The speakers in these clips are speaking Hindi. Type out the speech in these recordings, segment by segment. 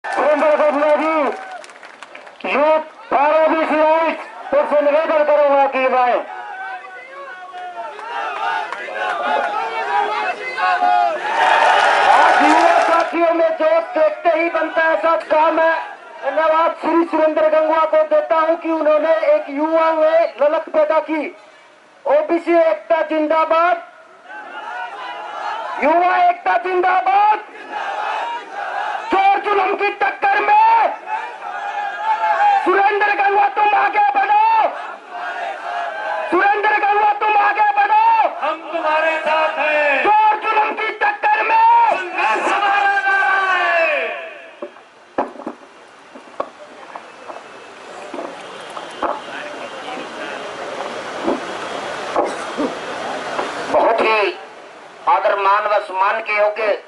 सुरेंद्र गजला जी यूथ फॉर ओबीसी राइट्स फिर से निवेदन करूंगा कि मैं आज युवा साथियों में जोश देखते ही बनता है सब काम है। धन्यवाद श्री सुरेंद्र गंगवा को देता हूं कि उन्होंने एक युवा में ललक पैदा की। ओबीसी एकता जिंदाबाद, युवा एकता जिंदाबाद। चोर जुल्म की टक्कर में सुरेंद्र गंगवा तुम आगे बढ़ो, सुरेंद्र गंगवा तुम आगे बढ़ो, हम तुम्हारे साथ हैं। चोर जुल्म की टक्कर में संघर्ष हमारा नारा है। बहुत ही आदर मान व सम्मान के योग्य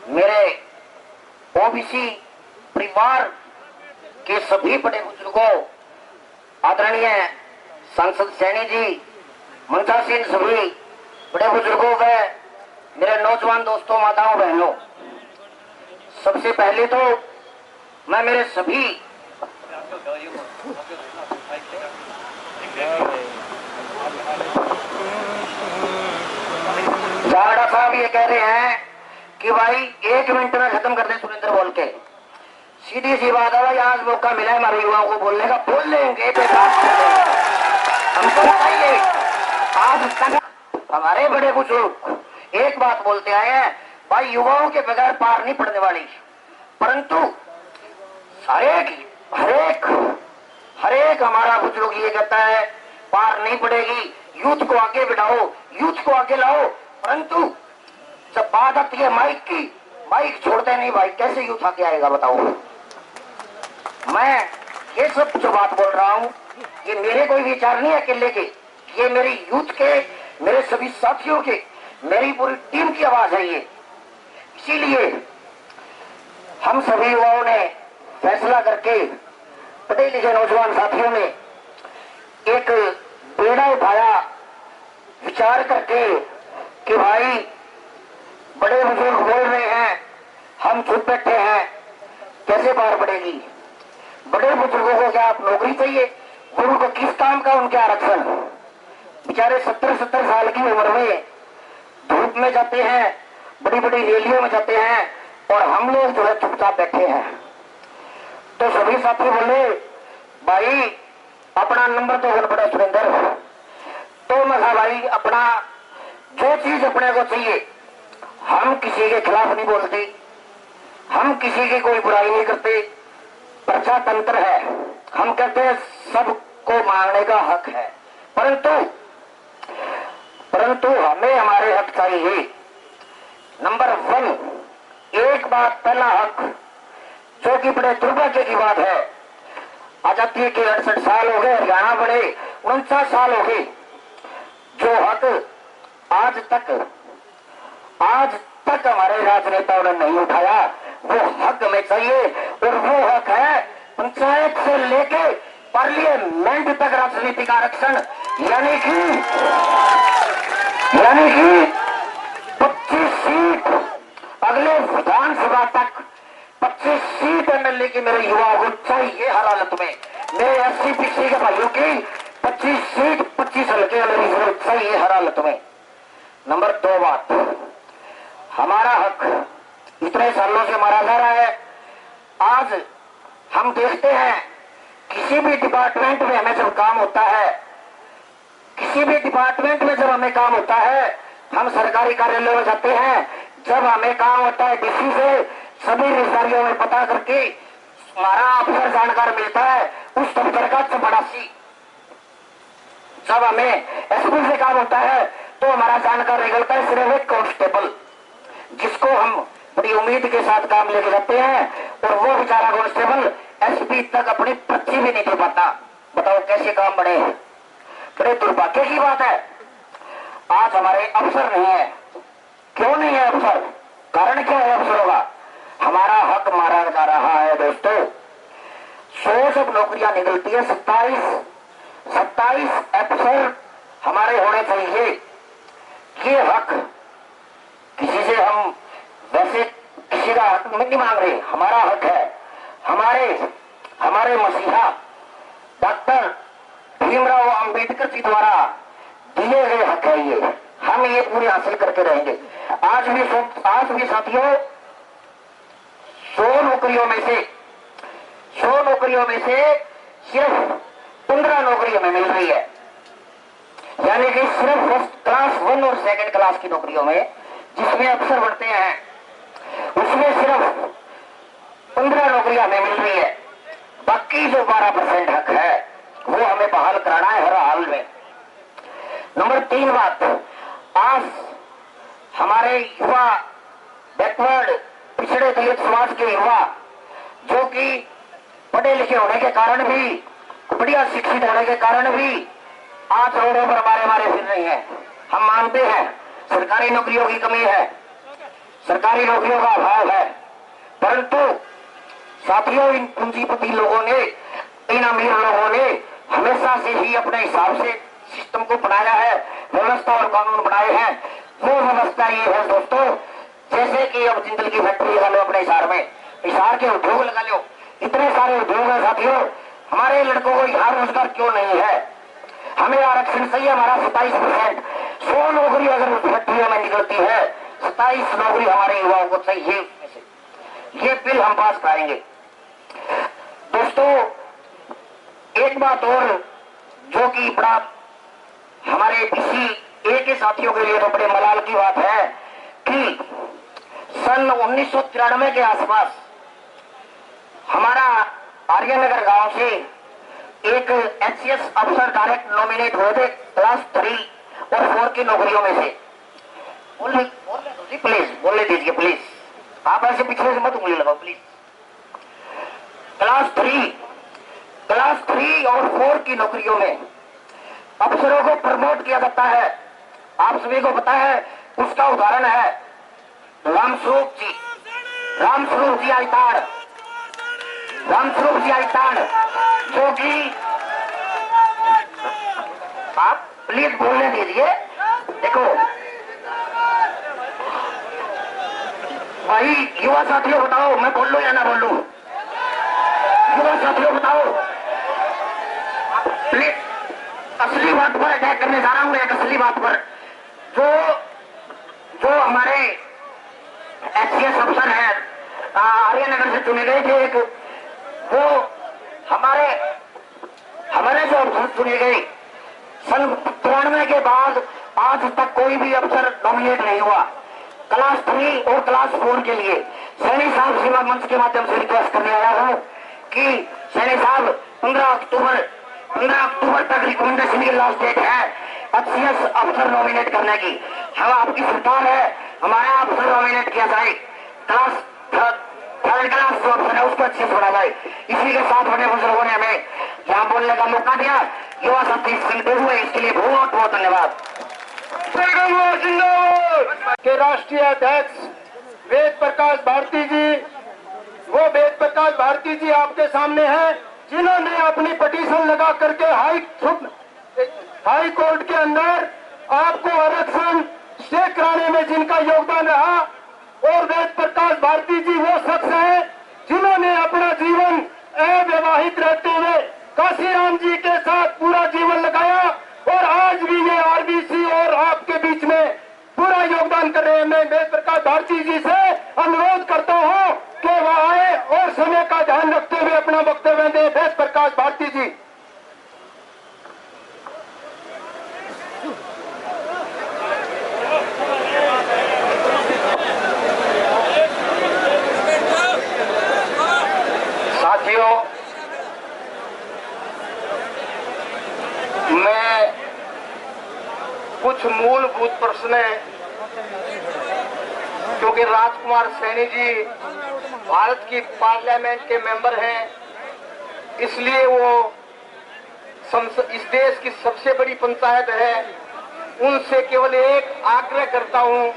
मेरे ओबीसी परिवार के सभी बड़े बुजुर्गों, आदरणीय सांसद सैनी जी, मंचासीन सभी बड़े बुजुर्गों व मेरे नौजवान दोस्तों, माताओं बहनों, सबसे पहले तो मैं मेरे सभी जागड़ा साहब ये कह रहे हैं कि भाई 1 मिनट में खत्म कर दे सुरेंद्र बोल के। सीधी सी बात है भाई, आज मौका मिला है हमारे युवाओं को बोलने का, बोल लेंगे बेकार हमको बताइए। आज तक हमारे बड़े बुजुर्ग एक बात बोलते आए हैं, भाई युवाओं के बगैर पार नहीं पड़ने वाली, परंतु हरेक हमारा बुजुर्ग ये कहता है पार नहीं पड़ेगी, यूथ को आगे बढ़ाओ, यूथ को आगे लाओ। परंतु जब बात आती है माइक की, माइक छोड़ते नहीं भाई, कैसे यूथ आगे आएगा बताओ। मैं ये सब जो बात बोल रहा हूँ ये मेरे कोई विचार नहीं है अकेले के, ये मेरी यूथ के, मेरे सभी साथियों के, मेरी पूरी टीम की आवाज है ये। इसीलिए हम सभी युवाओं ने फैसला करके, पढ़े लिखे नौजवान साथियों ने एक बेड़ा उठाया विचार करके कि भाई बड़े बुजुर्ग बोल रहे हैं, हम चुप बैठे हैं, कैसे पार पड़ेगी। बड़े बुजुर्गों को क्या आप नौकरी चाहिए, उनको किस काम का उनके आरक्षण। बेचारे 70-70 साल की उम्र में धूप में जाते हैं, बड़ी बड़ी रैलियों में जाते हैं, और हम लोग जो है चुपचाप बैठे हैं। तो सभी साथी बोले भाई अपना नंबर तो कर पड़ा सुरेंद्र। तो मैं कहा भाई अपना जो चीज अपने को चाहिए, हम किसी के खिलाफ नहीं बोलते, हम किसी की कोई बुराई नहीं करते, प्रजातंत्र है, हम कहते हैं सबको मांगने का हक है, परंतु हमें हमारे हक चाहिए। नंबर 1, एक बात, पहला हक जो कि बड़े दुर्भाग्य की बात है, आजादी के 68 साल हो गए, हरियाणा बड़े 49 साल हो गए, जो हक आज तक हमारे राजनेताओं ने नहीं उठाया, वो हक हमें चाहिए। और वो हक है पंचायत से लेके पार्लियामेंट तक राजनीतिक आरक्षण, यानी कि 25 सीट, अगले विधानसभा तक 25 सीट एमएलए की मेरे युवाओं को चाहिए हर हालत में। मेरे SC/PC के भाइयों की 25 सीट, 25 हल्के मेरी जरूरत चाहिए हर हालत में। नंबर 2 बात, हमारा हक इतने सालों से मारा जा रहा है। आज हम देखते हैं किसी भी डिपार्टमेंट में हमें जब काम होता है, किसी भी डिपार्टमेंट में जब हमें काम होता है, हम सरकारी कार्यालय में जाते हैं, जब हमें काम होता है डीसी से सभी रिश्तेदारियों में पता करके हमारा अफसर जानकार मिलता है उस दफ्तर का चपरासी। जब हमें एसपी से काम होता है तो हमारा जानकार निकलता है सिर्फ एक कांस्टेबल, जिसको हम बड़ी उम्मीद के साथ काम लेके जाते हैं, और वो बेचारा कांस्टेबल एसपी तक अपनी पर्ची भी नहीं दे पाता। बताओ कैसे काम बने हैं। बड़े दुर्भाग्य की बात है आज हमारे अफसर नहीं है। क्यों नहीं है अफसर, कारण क्या है अफसरों का? हमारा हक मारा जा रहा है दोस्तों। 100 सब नौकरियां निकलती है, 27 अफसर हमारे होने चाहिए। ये हक किसी से हम वैसे किसी किसी का हक नहीं मांग रहे, हमारा हक है। हमारे मसीहा डॉक्टर भीमराव अंबेडकर जी द्वारा दिए गए हक है ये, हम ये पूरे हासिल करके रहेंगे। आज भी साथियों 100 नौकरियों में से सिर्फ 15 नौकरी हमें मिल रही है, यानी कि सिर्फ फर्स्ट क्लास 1 और सेकंड क्लास की नौकरियों में जिसमें अफसर बढ़ते हैं उसमें सिर्फ 15 नौकरियां हमें मिल रही है। बाकी जो 12% हक है वो हमें बहाल कराना है हर हाल में। नंबर 3 बात, आज हमारे युवा बैकवर्ड पिछड़े दलित समाज के युवा जो कि पढ़े लिखे होने के कारण भी, बढ़िया शिक्षित होने के कारण भी आज रोडों पर मारे फिर रही हैं। हम मानते हैं सरकारी नौकरियों की कमी है, सरकारी नौकरियों का अभाव है, परंतु साथियों इन पूंजीपति लोगों ने, इन अमीर लोगों ने हमेशा से ही अपने हिसाब से सिस्टम को बनाया है, व्यवस्था और कानून बनाए हैं। वो व्यवस्था ये है दोस्तों, जैसे कि अब जिंदल की फैक्ट्री लगा लो अपने हिसार में, हिसार के उद्योग लगा लो, इतने सारे उद्योग है साथियों। हमारे लड़कों को यहाँ रोजगार क्यों नहीं है? हमें आरक्षण सही है, हमारा 27%, 100 नौकरी अगर फैक्ट्रियों में निकलती है, 27 नौकरी हमारे युवाओं को चाहिए। ये बिल हम पास कराएंगे दोस्तों। एक बात और जो कि बड़ा हमारे इसी एक ही साथियों के लिए तो बड़े मलाल की बात है कि सन 1993 के आसपास हमारा आर्यनगर गांव से एक एचसीएस अफसर डायरेक्ट नॉमिनेट हुए थे क्लास 3 और 4 की नौकरियों में से। बोलने दीजिए प्लीज, आप ऐसे पीछे से मत उंगली लगाओ प्लीज। क्लास 3 और 4 की नौकरियों में अफसरों को प्रमोट किया जाता है। आप सभी को पता है, उसका उदाहरण है रामस्वरूप जी आइताड़, जो कि आप प्लीज बोलने दीजिए। देखो भाई युवा साथियों बताओ, मैं बोल लूं या ना बोल लूं? युवा साथियों बताओ प्लीज, असली बात पर अटैक करने जा रहा हूं, एक असली बात पर। जो हमारे एचसीएस अफसर है आर्यनगर से चुने गए थे, एक वो हमारे जो अफसर चुने गए सन 93 के बाद आज तक कोई भी अफसर नॉमिनेट नहीं हुआ। क्लास 3 और क्लास 4 के लिए सैनी साहब सीमा मंच के माध्यम से रिक्वेस्ट करने आया हूं कि सैनी साहब 15 अक्टूबर तक रिकमेंडेशन की लास्ट डेट है एचसीएस अफसर नॉमिनेट करने की। हम आपकी सरकार है, हमारा अफसर नॉमिनेट किया जाए, क्लास 3rd क्लास जो अफसर है उसको अच्छे से बढ़ा जाए। इसी के साथ बड़े बुजुर्गों ने हमें यहाँ बोलने का मौका दिया, युवा साथी सुनते हुए इसके लिए बहुत बहुत धन्यवाद। के राष्ट्रीय अध्यक्ष वेद प्रकाश भारती जी, वो वेद प्रकाश भारती जी आपके सामने हैं, जिन्होंने अपनी पिटीशन लगा करके हाई कोर्ट के अंदर आपको आरक्षण स्टे कराने में जिनका योगदान रहा। और वेद प्रकाश भारती जी वो शख्स हैं जिन्होंने अपना जीवन अविवाहित रहते हुए काशीराम जी के साथ पूरा जीवन लगाया और आज भी ये आरबीसी और आपके बीच में पूरा योगदान कर रहे हैं। मैं वेद प्रकाश भारती जी से अनुरोध करता हूं कि वह आए और समय का ध्यान रखते हुए अपना वक्तव्य दें। वेद प्रकाश भारती जी। साथियों, मैं कुछ मूलभूत प्रश्न, क्योंकि राजकुमार सैनी जी भारत की पार्लियामेंट के मेंबर हैं, इसलिए वो इस देश की सबसे बड़ी पंचायत है, उनसे केवल एक आग्रह करता हूं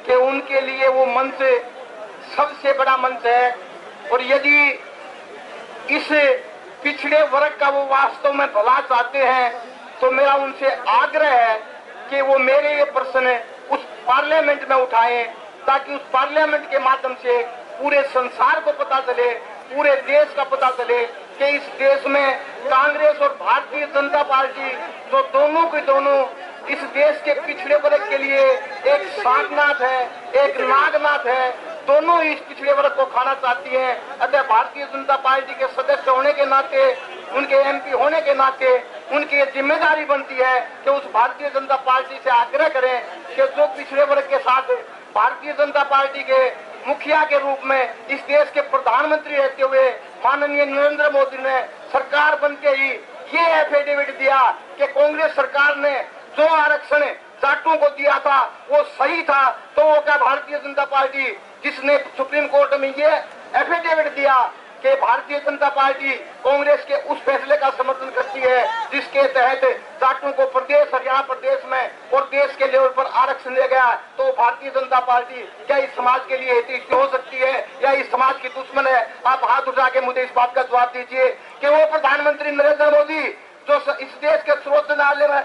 कि उनके लिए वो मंच सबसे बड़ा मंच है। और यदि इस पिछड़े वर्ग का वो वास्तव में भला चाहते हैं तो मेरा उनसे आग्रह है कि वो मेरे ये प्रश्न उस पार्लियामेंट में उठाएं ताकि उस पार्लियामेंट के माध्यम से पूरे संसार को पता चले, पूरे देश का पता चले कि इस देश में कांग्रेस और भारतीय जनता पार्टी जो दोनों के दोनों इस देश के पिछड़े वर्ग के लिए एक सांकनाथ है, एक नागनाथ है, दोनों इस पिछड़े वर्ग को खाना चाहती हैं। अतः भारतीय जनता पार्टी के सदस्य होने के नाते, उनके एमपी होने के नाते उनकी जिम्मेदारी बनती है कि उस भारतीय जनता पार्टी से आग्रह करें कि जो पिछड़े वर्ग के साथ भारतीय जनता पार्टी के मुखिया के रूप में इस देश के प्रधानमंत्री रहते हुए माननीय नरेंद्र मोदी ने सरकार बनते ही ये एफिडेविट दिया कि कांग्रेस सरकार ने जो आरक्षण जाटों को दिया था वो सही था, तो वो क्या भारतीय जनता पार्टी जिसने सुप्रीम कोर्ट में ये एफिडेविट दिया कि भारतीय जनता पार्टी कांग्रेस के उस फैसले का समर्थन करती है जिसके तहत जाटों को प्रदेश, हरियाणा प्रदेश में और देश के लेवल पर आरक्षण दिया गया, तो भारतीय जनता पार्टी क्या इस समाज के लिए हितैषी हो सकती है या इस समाज की दुश्मन है? आप हाथ उठा के मुझे इस बात का जवाब दीजिए कि वो प्रधानमंत्री नरेंद्र मोदी जो इस देश के सर्वोच्च न्यायालय में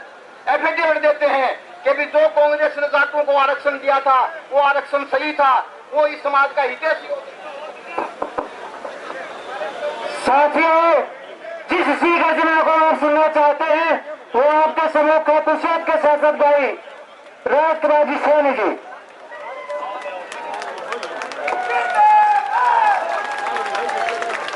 एफिडेविट देते हैं कि भी जो कांग्रेस ने जाटों को आरक्षण दिया था वो आरक्षण सही था, वो इस समाज का हितैषी हो। साथियों, जिस सीख रचना को आप सुनना चाहते हैं वो आपके समूह के तुषार के शासक भाई राष्ट्रवादी सैनिक जी।